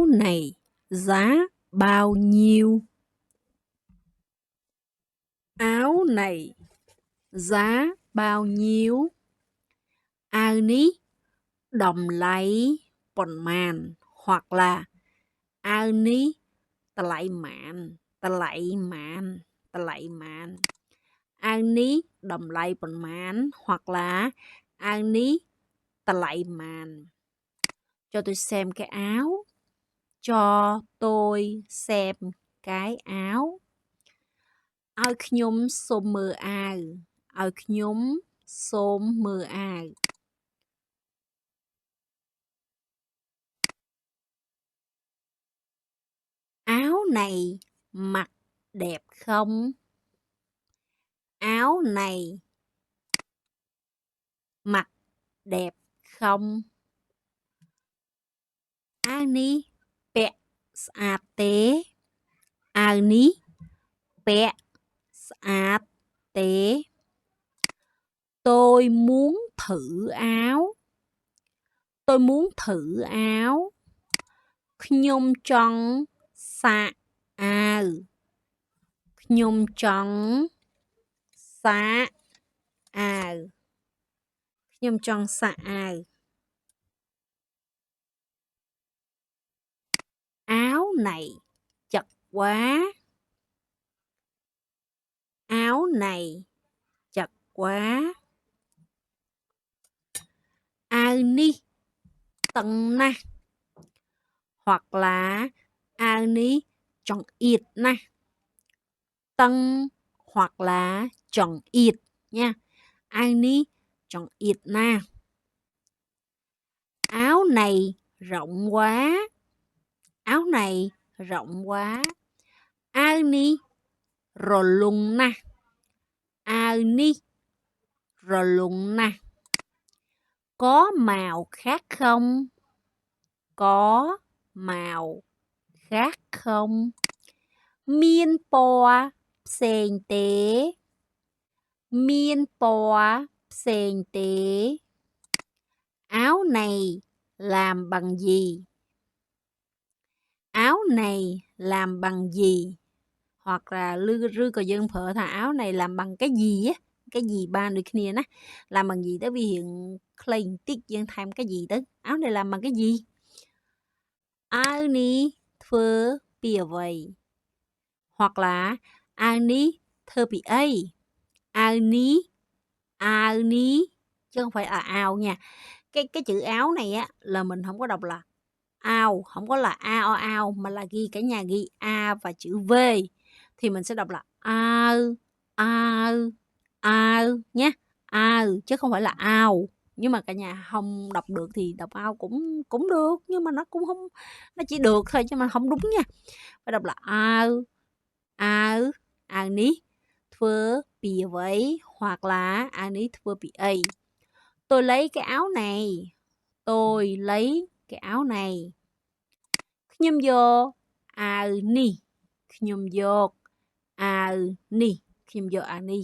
này giá bao nhiêu? Áo này giá bao nhiêu? Áo ní đồng lấy bồn màn hoặc là áo ní tà lạy mạn. Áo ní đồng lấy bồn màn hoặc là áo ní tà lạy màn. Cho tôi xem cái áo. Cho tôi xem cái áo. Aoខ្ញុំសូមមើលអាវ Aoខ្ញុំសូមមើលអាវ Áo này mặc đẹp không? Áo này mặc đẹp không? Áo ní bẹ sạch tế. Áo ní bẹ sạch tế. Tôi muốn thử áo. Tôi muốn thử áo. ខ្ញុំចង់សាកអាវ ខ្ញុំចង់សាកអាវ ខ្ញុំចង់សាកអាវ Áo này chật quá. Áo này chật quá. Áo ní tầng na hoặc là áo ní chọn ít na. Tầng hoặc là chọn ít nha. Áo ní chọn ít na. Áo này rộng quá. Áo này rộng quá. Áo ní rồi lùng na. Áo ní rồi lùng na. Có màu khác không? Có màu khác không? Miên bò sền tế. Miên bò sền tế. Áo này làm bằng gì? Áo này làm bằng gì? Hoặc là rư có dân phở thà áo này làm bằng cái gì á? Cái gì ba người kia ná. Làm bằng gì tới vì hiện claim tiết dân tham cái gì tới. Áo này làm bằng cái gì? Áo ní thơ bìa vầy. Hoặc là áo ní thơ bì ấy. Áo ní chứ không phải là áo nha. Cái chữ áo này á là mình không có đọc là ao, không có là ao mà là ghi cả nhà ghi a và chữ v thì mình sẽ đọc là ao nhé, ao chứ không phải là ao. Nhưng mà cả nhà không đọc được thì đọc ao cũng được, nhưng mà nó cũng không, nó chỉ được thôi chứ mà không đúng nha. Phải đọc là ao ní thưa bì vậy hoặc là ao ní thưa bì ấy. Tôi lấy cái áo này. Tôi lấy cái áo này.ខ្ញុំយកអាវនេះ.ខ្ញុំយកអាវនេះ.ខ្ញុំយកអាវនេះ